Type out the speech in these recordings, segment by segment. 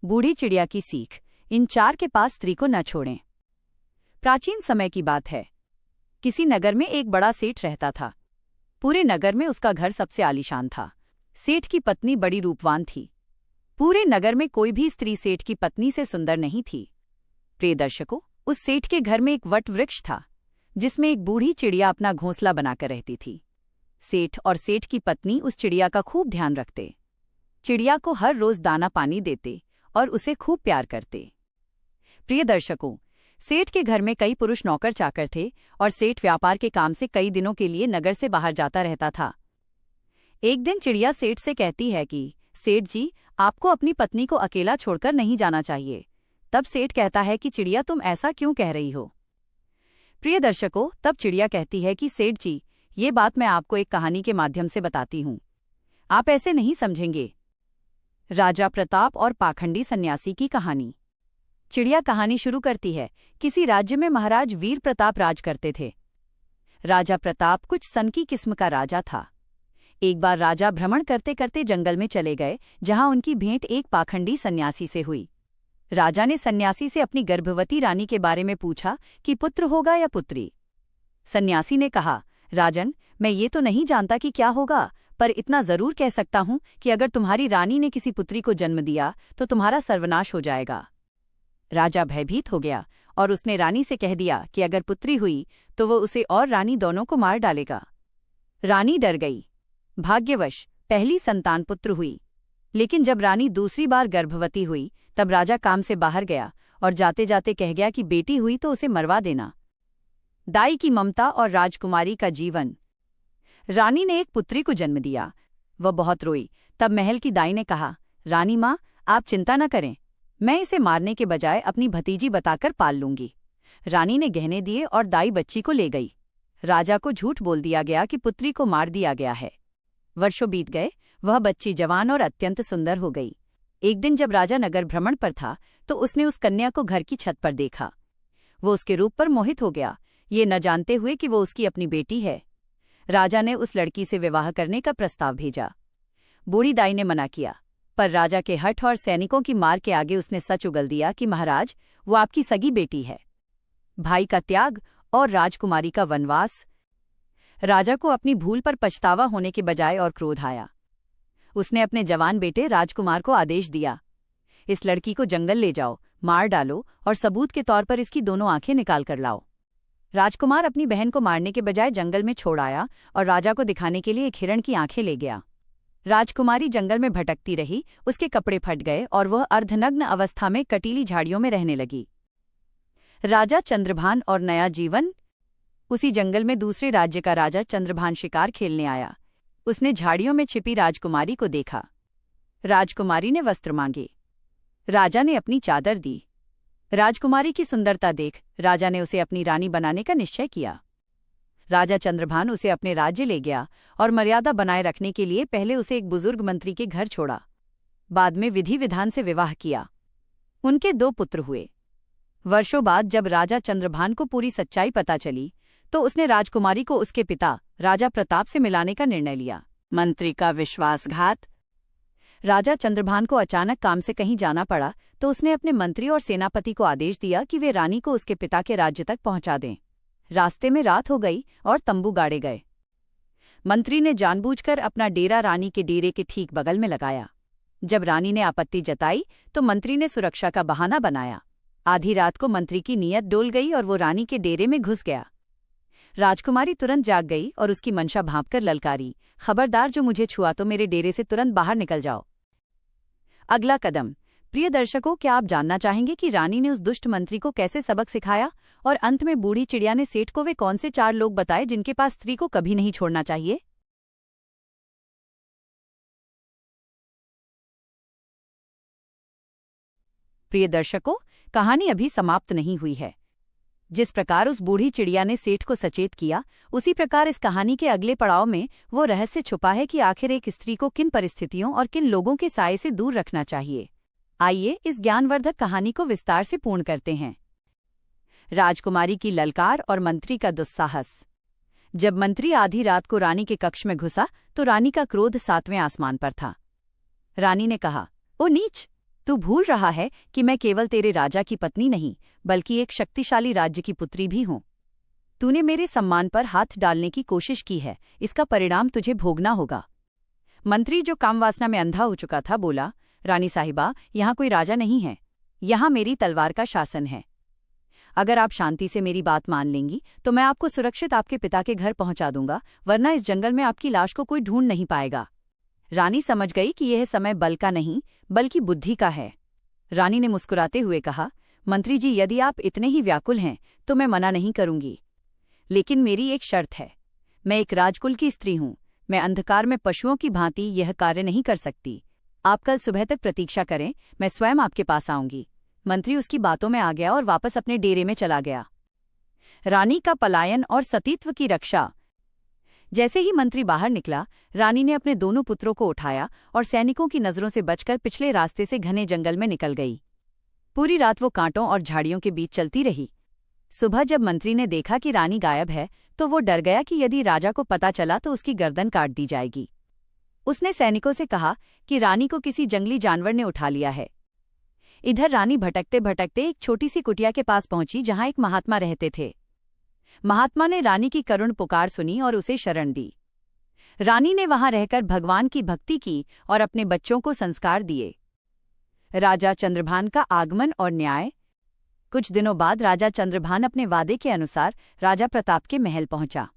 बूढ़ी चिड़िया की सीख, इन 4 के पास स्त्री को न छोड़ें। प्राचीन समय की बात है। किसी नगर में एक बड़ा सेठ रहता था। पूरे नगर में उसका घर सबसे आलीशान था। सेठ की पत्नी बड़ी रूपवान थी। पूरे नगर में कोई भी स्त्री सेठ की पत्नी से सुंदर नहीं थी। प्रिय दर्शकों, उस सेठ के घर में एक वट वृक्ष था, जिसमें एक बूढ़ी चिड़िया अपना घोंसला बनाकर रहती थी। सेठ और सेठ की पत्नी उस चिड़िया का खूब ध्यान रखते। चिड़िया को हर रोज दाना पानी देते और उसे खूब प्यार करते। प्रिय दर्शकों, सेठ के घर में कई पुरुष नौकर चाकर थे और सेठ व्यापार के काम से कई दिनों के लिए नगर से बाहर जाता रहता था। एक दिन चिड़िया सेठ से कहती है कि सेठ जी, आपको अपनी पत्नी को अकेला छोड़कर नहीं जाना चाहिए। तब सेठ कहता है कि चिड़िया, तुम ऐसा क्यों कह रही हो? प्रिय दर्शकों, तब चिड़िया कहती है कि सेठ जी, ये बात मैं आपको एक कहानी के माध्यम से बताती हूँ। आप ऐसे नहीं समझेंगे। राजा प्रताप और पाखंडी सन्यासी की कहानी। चिड़िया कहानी शुरू करती है। किसी राज्य में महाराज वीर प्रताप राज करते थे। राजा प्रताप कुछ सनकी किस्म का राजा था। एक बार राजा भ्रमण करते करते जंगल में चले गए, जहां उनकी भेंट एक पाखंडी सन्यासी से हुई। राजा ने सन्यासी से अपनी गर्भवती रानी के बारे में पूछा कि पुत्र होगा या पुत्री। सन्यासी ने कहा, राजन, मैं ये तो नहीं जानता कि क्या होगा, पर इतना जरूर कह सकता हूं कि अगर तुम्हारी रानी ने किसी पुत्री को जन्म दिया तो तुम्हारा सर्वनाश हो जाएगा। राजा भयभीत हो गया और उसने रानी से कह दिया कि अगर पुत्री हुई तो वो उसे और रानी दोनों को मार डालेगा। रानी डर गई। भाग्यवश पहली संतान पुत्र हुई, लेकिन जब रानी दूसरी बार गर्भवती हुई तब राजा काम से बाहर गया और जाते जाते कह गया कि बेटी हुई तो उसे मरवा देना। दाई की ममता और राजकुमारी का जीवन। रानी ने एक पुत्री को जन्म दिया। वह बहुत रोई। तब महल की दाई ने कहा, रानी माँ, आप चिंता न करें, मैं इसे मारने के बजाय अपनी भतीजी बताकर पाल लूंगी। रानी ने गहने दिए और दाई बच्ची को ले गई। राजा को झूठ बोल दिया गया कि पुत्री को मार दिया गया है। वर्षों बीत गए। वह बच्ची जवान और अत्यंत सुंदर हो गई। एक दिन जब राजा नगर भ्रमण पर था तो उसने उस कन्या को घर की छत पर देखा। वो उसके रूप पर मोहित हो गया, ये न जानते हुए कि वो उसकी अपनी बेटी है। राजा ने उस लड़की से विवाह करने का प्रस्ताव भेजा। बूढ़ी दाई ने मना किया, पर राजा के हठ और सैनिकों की मार के आगे उसने सच उगल दिया कि महाराज, वो आपकी सगी बेटी है। भाई का त्याग और राजकुमारी का वनवास। राजा को अपनी भूल पर पछतावा होने के बजाय और क्रोध आया। उसने अपने जवान बेटे राजकुमार को आदेश दिया, इस लड़की को जंगल ले जाओ, मार डालो और सबूत के तौर पर इसकी दोनों आंखें निकाल कर लाओ। राजकुमार अपनी बहन को मारने के बजाय जंगल में छोड़ आया और राजा को दिखाने के लिए एक हिरण की आंखें ले गया। राजकुमारी जंगल में भटकती रही, उसके कपड़े फट गए और वह अर्धनग्न अवस्था में कटीली झाड़ियों में रहने लगी। राजा चंद्रभान और नया जीवन। उसी जंगल में दूसरे राज्य का राजा चंद्रभान शिकार खेलने आया। उसने झाड़ियों में छिपी राजकुमारी को देखा। राजकुमारी ने वस्त्र मांगे। राजा ने अपनी चादर दी। राजकुमारी की सुंदरता देख राजा ने उसे अपनी रानी बनाने का निश्चय किया। राजा चंद्रभान उसे अपने राज्य ले गया और मर्यादा बनाए रखने के लिए पहले उसे एक बुजुर्ग मंत्री के घर छोड़ा। बाद में विधि विधान से विवाह किया। उनके 2 पुत्र हुए। वर्षों बाद जब राजा चंद्रभान को पूरी सच्चाई पता चली तो उसने राजकुमारी को उसके पिता राजा प्रताप से मिलाने का निर्णय लिया। मंत्री का विश्वासघात। राजा चंद्रभान को अचानक काम से कहीं जाना पड़ा तो उसने अपने मंत्री और सेनापति को आदेश दिया कि वे रानी को उसके पिता के राज्य तक पहुंचा दें। रास्ते में रात हो गई और तंबू गाड़े गए। मंत्री ने जानबूझकर अपना डेरा रानी के डेरे के ठीक बगल में लगाया। जब रानी ने आपत्ति जताई तो मंत्री ने सुरक्षा का बहाना बनाया। आधी रात को मंत्री की नीयत डोल गई और वो रानी के डेरे में घुस गया। राजकुमारी तुरंत जाग गई और उसकी मंशा भांपकर ललकारी, खबरदार, जो मुझे छुआ तो मेरे डेरे से तुरंत बाहर निकल जाओ। अगला कदम। प्रिय दर्शकों, क्या आप जानना चाहेंगे कि रानी ने उस दुष्ट मंत्री को कैसे सबक सिखाया और अंत में बूढ़ी चिड़िया ने सेठ को वे कौन से 4 लोग बताए जिनके पास स्त्री को कभी नहीं छोड़ना चाहिए? प्रिय दर्शकों, कहानी अभी समाप्त नहीं हुई है। जिस प्रकार उस बूढ़ी चिड़िया ने सेठ को सचेत किया, उसी प्रकार इस कहानी के अगले पड़ाव में वो रहस्य छुपा है कि आखिर एक स्त्री को किन परिस्थितियों और किन लोगों के साये से दूर रखना चाहिए। आइए इस ज्ञानवर्धक कहानी को विस्तार से पूर्ण करते हैं। राजकुमारी की ललकार और मंत्री का दुस्साहस। जब मंत्री आधी रात को रानी के कक्ष में घुसा तो रानी का क्रोध 7वें आसमान पर था। रानी ने कहा, ओ नीच, तू भूल रहा है कि मैं केवल तेरे राजा की पत्नी नहीं बल्कि एक शक्तिशाली राज्य की पुत्री भी हूँ। तूने मेरे सम्मान पर हाथ डालने की कोशिश की है, इसका परिणाम तुझे भोगना होगा। मंत्री, जो कामवासना में अंधा हो चुका था, बोला, रानी साहिबा, यहाँ कोई राजा नहीं है, यहाँ मेरी तलवार का शासन है। अगर आप शांति से मेरी बात मान लेंगी तो मैं आपको सुरक्षित आपके पिता के घर पहुंचा दूंगा, वरना इस जंगल में आपकी लाश को कोई ढूंढ नहीं पाएगा। रानी समझ गई कि यह समय बल का नहीं बल्कि बुद्धि का है। रानी ने मुस्कुराते हुए कहा, मंत्री जी, यदि आप इतने ही व्याकुल हैं तो मैं मना नहीं करूंगी, लेकिन मेरी एक शर्त है। मैं एक राजकुल की स्त्री हूं, मैं अंधकार में पशुओं की भांति यह कार्य नहीं कर सकती। आप कल सुबह तक प्रतीक्षा करें, मैं स्वयं आपके पास आऊंगी। मंत्री उसकी बातों में आ गया और वापस अपने डेरे में चला गया। रानी का पलायन और सतीत्व की रक्षा। जैसे ही मंत्री बाहर निकला, रानी ने अपने दोनों पुत्रों को उठाया और सैनिकों की नजरों से बचकर पिछले रास्ते से घने जंगल में निकल गई। पूरी रात वो कांटों और झाड़ियों के बीच चलती रही। सुबह जब मंत्री ने देखा कि रानी गायब है तो वो डर गया कि यदि राजा को पता चला तो उसकी गर्दन काट दी जाएगी। उसने सैनिकों से कहा कि रानी को किसी जंगली जानवर ने उठा लिया है। इधर रानी भटकते भटकते एक छोटी सी कुटिया के पास पहुंची जहां एक महात्मा रहते थे। महात्मा ने रानी की करुण पुकार सुनी और उसे शरण दी। रानी ने वहां रहकर भगवान की भक्ति की और अपने बच्चों को संस्कार दिए। राजा चंद्रभान का आगमन और न्याय। कुछ दिनों बाद राजा चंद्रभान अपने वादे के अनुसार राजा प्रताप के महल पहुंचा।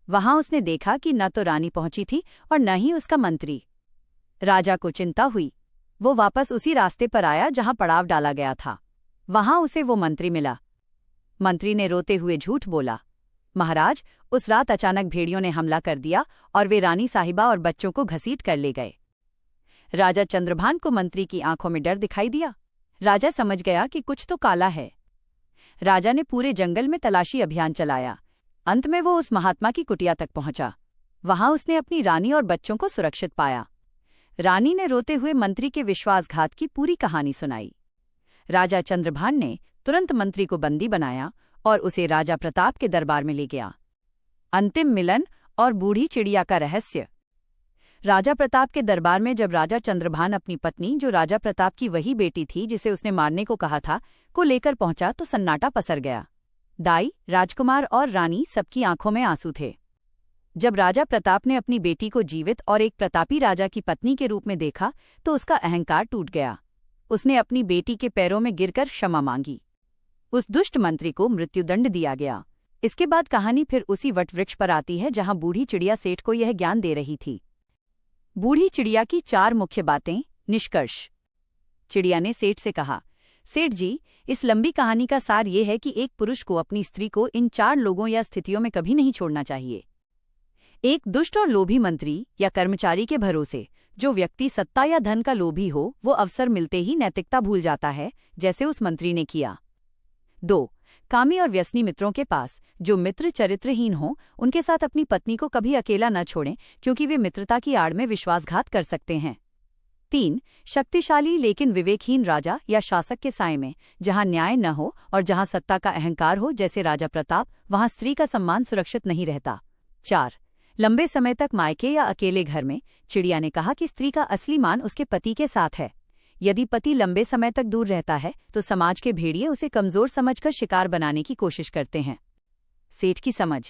वहां उसने देखा कि न तो रानी पहुंची थी और न ही उसका मंत्री। राजा को चिंता हुई। वो वापस उसी रास्ते पर आया जहां पड़ाव डाला गया था। वहां उसे वो मंत्री मिला। मंत्री ने रोते हुए झूठ बोला, महाराज, उस रात अचानक भेड़ियों ने हमला कर दिया और वे रानी साहिबा और बच्चों को घसीट कर ले गए। राजा चंद्रभान को मंत्री की आंखों में डर दिखाई दिया। राजा समझ गया कि कुछ तो काला है। राजा ने पूरे जंगल में तलाशी अभियान चलाया। अंत में वो उस महात्मा की कुटिया तक पहुंचा। वहां उसने अपनी रानी और बच्चों को सुरक्षित पाया। रानी ने रोते हुए मंत्री के विश्वासघात की पूरी कहानी सुनाई। राजा चंद्रभान ने तुरंत मंत्री को बंदी बनाया और उसे राजा प्रताप के दरबार में ले गया। अंतिम मिलन और बूढ़ी चिड़िया का रहस्य। राजा प्रताप के दरबार में जब राजा चंद्रभान अपनी पत्नी, जो राजा प्रताप की वही बेटी थी जिसे उसने मारने को कहा था, को लेकर पहुंचा तो सन्नाटा पसर गया। दाई, राजकुमार और रानी सबकी आंखों में आंसू थे। जब राजा प्रताप ने अपनी बेटी को जीवित और एक प्रतापी राजा की पत्नी के रूप में देखा तो उसका अहंकार टूट गया। उसने अपनी बेटी के पैरों में गिरकर क्षमा मांगी। उस दुष्ट मंत्री को मृत्युदंड दिया गया। इसके बाद कहानी फिर उसी वटवृक्ष पर आती है जहां बूढ़ी चिड़िया सेठ को यह ज्ञान दे रही थी। बूढ़ी चिड़िया की 4 मुख्य बातें। निष्कर्ष। चिड़िया ने सेठ से कहा, सेठ जी, इस लंबी कहानी का सार ये है कि एक पुरुष को अपनी स्त्री को इन 4 लोगों या स्थितियों में कभी नहीं छोड़ना चाहिए। एक दुष्ट और लोभी मंत्री या कर्मचारी के भरोसे। जो व्यक्ति सत्ता या धन का लोभी हो वो अवसर मिलते ही नैतिकता भूल जाता है, जैसे उस मंत्री ने किया। 2. कामी और व्यसनी मित्रों के पास। जो मित्र चरित्रहीन हों उनके साथ अपनी पत्नी को कभी अकेला न छोड़ें, क्योंकि वे मित्रता की आड़ में विश्वासघात कर सकते हैं। 3. शक्तिशाली लेकिन विवेकहीन राजा या शासक के साए में। जहां न्याय न हो और जहां सत्ता का अहंकार हो, जैसे राजा प्रताप, वहां स्त्री का सम्मान सुरक्षित नहीं रहता। 4. लंबे समय तक मायके या अकेले घर में। चिड़िया ने कहा कि स्त्री का असली मान उसके पति के साथ है। यदि पति लंबे समय तक दूर रहता है तो समाज के भेड़िए उसे कमजोर समझकर शिकार बनाने की कोशिश करते हैं। सेठ की समझ।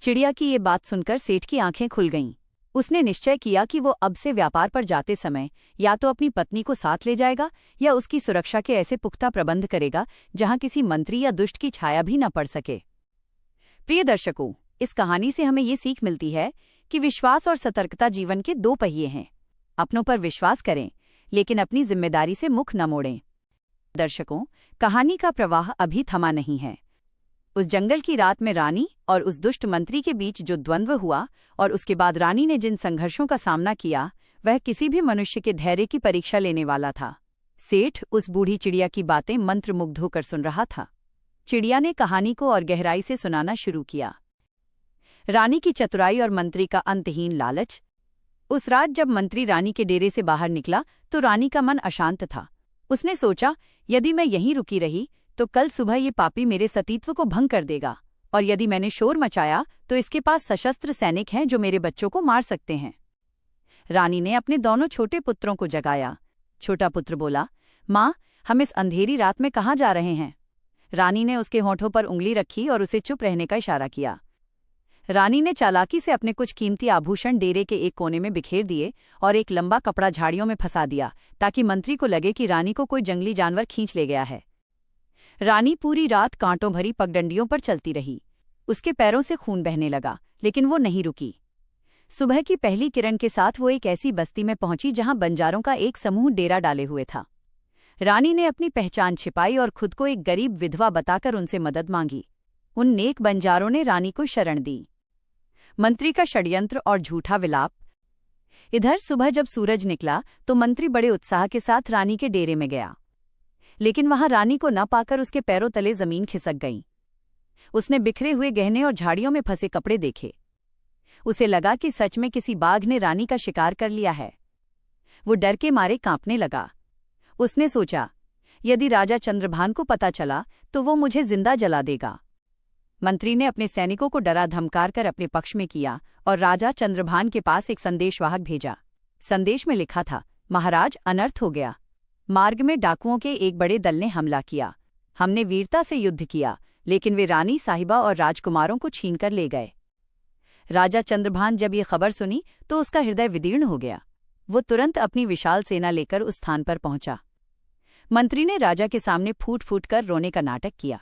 चिड़िया की ये बात सुनकर सेठ की आंखें खुल गईं। उसने निश्चय किया कि वो अब से व्यापार पर जाते समय या तो अपनी पत्नी को साथ ले जाएगा या उसकी सुरक्षा के ऐसे पुख्ता प्रबंध करेगा जहां किसी मंत्री या दुष्ट की छाया भी न पड़ सके। प्रिय दर्शकों, इस कहानी से हमें ये सीख मिलती है कि विश्वास और सतर्कता जीवन के 2 पहिए हैं। अपनों पर विश्वास करें, लेकिन अपनी जिम्मेदारी से मुख न मोड़ें। दर्शकों, कहानी का प्रवाह अभी थमा नहीं है। उस जंगल की रात में रानी और उस दुष्ट मंत्री के बीच जो द्वंद्व हुआ और उसके बाद रानी ने जिन संघर्षों का सामना किया, वह किसी भी मनुष्य के धैर्य की परीक्षा लेने वाला था। सेठ उस बूढ़ी चिड़िया की बातें मंत्रमुग्ध होकर सुन रहा था। चिड़िया ने कहानी को और गहराई से सुनाना शुरू किया। रानी की चतुराई और मंत्री का अंतहीन लालच। उस रात जब मंत्री रानी के डेरे से बाहर निकला तो रानी का मन अशांत था। उसने सोचा, यदि मैं यहीं रुकी रही तो कल सुबह ये पापी मेरे सतीत्व को भंग कर देगा, और यदि मैंने शोर मचाया तो इसके पास सशस्त्र सैनिक हैं जो मेरे बच्चों को मार सकते हैं। रानी ने अपने दोनों छोटे पुत्रों को जगाया। छोटा पुत्र बोला, माँ, हम इस अंधेरी रात में कहाँ जा रहे हैं? रानी ने उसके होठों पर उंगली रखी और उसे चुप रहने का इशारा किया। रानी ने चालाकी से अपने कुछ कीमती आभूषण डेरे के एक कोने में बिखेर दिए और एक लंबा कपड़ा झाड़ियों में फंसा दिया ताकि मंत्री को लगे कि रानी को कोई जंगली जानवर खींच ले गया है। रानी पूरी रात कांटों भरी पगडंडियों पर चलती रही। उसके पैरों से खून बहने लगा, लेकिन वो नहीं रुकी। सुबह की पहली किरण के साथ वो एक ऐसी बस्ती में पहुंची जहां बंजारों का एक समूह डेरा डाले हुए था। रानी ने अपनी पहचान छिपाई और खुद को एक गरीब विधवा बताकर उनसे मदद मांगी। उन नेक बंजारों ने रानी को शरण दी। मंत्री का षड्यंत्र और झूठा विलाप। इधर सुबह जब सूरज निकला तो मंत्री बड़े उत्साह के साथ रानी के डेरे में गया, लेकिन वहां रानी को न पाकर उसके पैरों तले जमीन खिसक गई। उसने बिखरे हुए गहने और झाड़ियों में फंसे कपड़े देखे। उसे लगा कि सच में किसी बाघ ने रानी का शिकार कर लिया है। वो डर के मारे कांपने लगा। उसने सोचा, यदि राजा चंद्रभान को पता चला तो वो मुझे जिंदा जला देगा। मंत्री ने अपने सैनिकों को डरा धमकार कर अपने पक्ष में किया और राजा चंद्रभान के पास एक संदेशवाहक भेजा। संदेश में लिखा था, महाराज, अनर्थ हो गया। मार्ग में डाकुओं के एक बड़े दल ने हमला किया। हमने वीरता से युद्ध किया, लेकिन वे रानी साहिबा और राजकुमारों को छीनकर ले गए। राजा चंद्रभान जब ये खबर सुनी तो उसका हृदय विदीर्ण हो गया। वो तुरंत अपनी विशाल सेना लेकर उस स्थान पर पहुंचा। मंत्री ने राजा के सामने फूट फूट कर रोने का नाटक किया।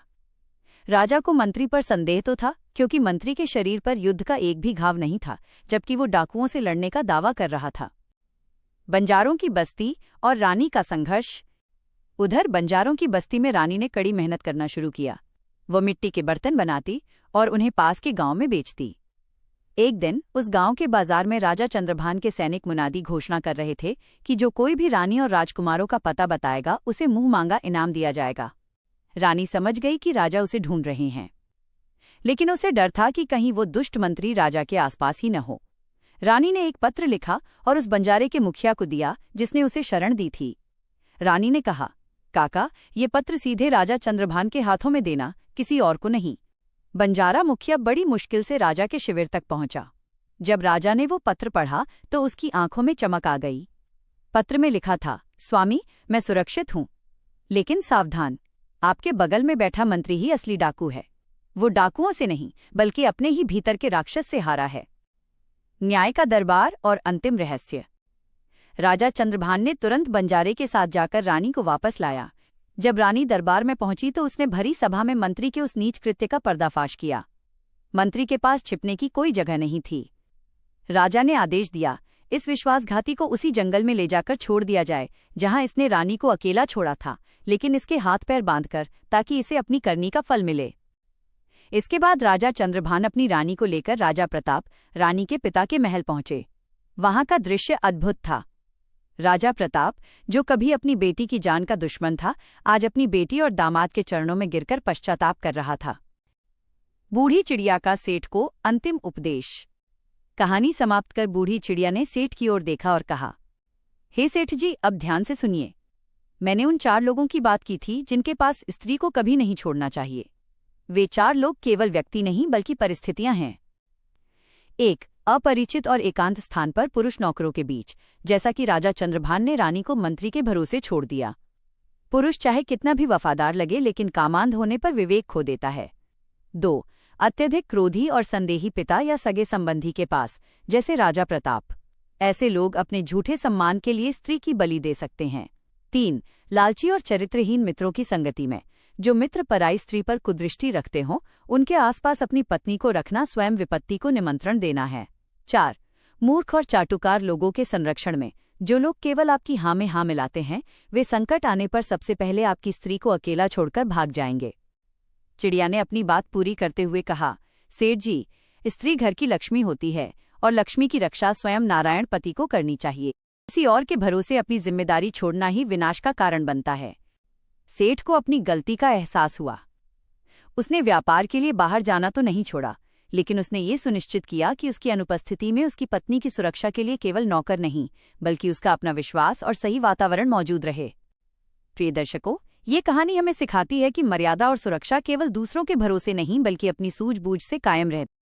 राजा को मंत्री पर संदेह तो था, क्योंकि मंत्री के शरीर पर युद्ध का एक भी घाव नहीं था, जबकि वो डाकुओं से लड़ने का दावा कर रहा था। बंजारों की बस्ती और रानी का संघर्ष। उधर बंजारों की बस्ती में रानी ने कड़ी मेहनत करना शुरू किया। वो मिट्टी के बर्तन बनाती और उन्हें पास के गांव में बेचती। एक दिन उस गांव के बाजार में राजा चंद्रभान के सैनिक मुनादी घोषणा कर रहे थे कि जो कोई भी रानी और राजकुमारों का पता बताएगा उसे मुंह मांगा इनाम दिया जाएगा। रानी समझ गई कि राजा उसे ढूंढ रहे हैं, लेकिन उसे डर था कि कहीं वो दुष्ट मंत्री राजा के आसपास ही न हो। रानी ने एक पत्र लिखा और उस बंजारे के मुखिया को दिया जिसने उसे शरण दी थी। रानी ने कहा, काका, ये पत्र सीधे राजा चंद्रभान के हाथों में देना, किसी और को नहीं। बंजारा मुखिया बड़ी मुश्किल से राजा के शिविर तक पहुंचा। जब राजा ने वो पत्र पढ़ा तो उसकी आंखों में चमक आ गई। पत्र में लिखा था, स्वामी, मैं सुरक्षित हूं, लेकिन सावधान, आपके बगल में बैठा मंत्री ही असली डाकू है। वो डाकुओं से नहीं बल्कि अपने ही भीतर के राक्षस से हारा है। न्याय का दरबार और अंतिम रहस्य। राजा चंद्रभान ने तुरंत बंजारे के साथ जाकर रानी को वापस लाया। जब रानी दरबार में पहुंची तो उसने भरी सभा में मंत्री के उस नीच कृत्य का पर्दाफाश किया। मंत्री के पास छिपने की कोई जगह नहीं थी। राजा ने आदेश दिया, इस विश्वासघाती को उसी जंगल में ले जाकर छोड़ दिया जाए जहां इसने रानी को अकेला छोड़ा था, लेकिन इसके हाथ पैर बांधकर, ताकि इसे अपनी करनी का फल मिले। इसके बाद राजा चंद्रभान अपनी रानी को लेकर राजा प्रताप, रानी के पिता के महल पहुंचे। वहां का दृश्य अद्भुत था। राजा प्रताप, जो कभी अपनी बेटी की जान का दुश्मन था, आज अपनी बेटी और दामाद के चरणों में गिरकर पश्चाताप कर रहा था। बूढ़ी चिड़िया का सेठ को अंतिम उपदेश। कहानी समाप्त कर बूढ़ी चिड़िया ने सेठ की ओर देखा और कहा, हे सेठ जी, अब ध्यान से सुनिए। मैंने उन 4 लोगों की बात की थी जिनके पास स्त्री को कभी नहीं छोड़ना चाहिए। वे 4 लोग केवल व्यक्ति नहीं बल्कि परिस्थितियां हैं। 1. अपरिचित और एकांत स्थान पर पुरुष नौकरों के बीच, जैसा कि राजा चंद्रभान ने रानी को मंत्री के भरोसे छोड़ दिया। पुरुष चाहे कितना भी वफादार लगे, लेकिन कामांध होने पर विवेक खो देता है। 2. अत्यधिक क्रोधी और संदेही पिता या सगे संबंधी के पास, जैसे राजा प्रताप। ऐसे लोग अपने झूठे सम्मान के लिए स्त्री की बलि दे सकते हैं। 3. लालची और चरित्रहीन मित्रों की संगति में, जो मित्र पराई स्त्री पर कुदृष्टि रखते हों, उनके आसपास अपनी पत्नी को रखना स्वयं विपत्ति को निमंत्रण देना है। 4. मूर्ख और चाटुकार लोगों के संरक्षण में, जो लोग केवल आपकी हाँ में हाँ मिलाते हैं, वे संकट आने पर सबसे पहले आपकी स्त्री को अकेला छोड़कर भाग जाएंगे। चिड़िया ने अपनी बात पूरी करते हुए कहा, सेठ जी, स्त्री घर की लक्ष्मी होती है और लक्ष्मी की रक्षा स्वयं नारायण पति को करनी चाहिए। किसी और के भरोसे अपनी जिम्मेदारी छोड़ना ही विनाश का कारण बनता है। सेठ को अपनी गलती का एहसास हुआ। उसने व्यापार के लिए बाहर जाना तो नहीं छोड़ा, लेकिन उसने ये सुनिश्चित किया कि उसकी अनुपस्थिति में उसकी पत्नी की सुरक्षा के लिए केवल नौकर नहीं, बल्कि उसका अपना विश्वास और सही वातावरण मौजूद रहे। प्रिय दर्शकों, ये कहानी हमें सिखाती है कि मर्यादा और सुरक्षा केवल दूसरों के भरोसे नहीं बल्कि अपनी सूझबूझ से कायम रहती है।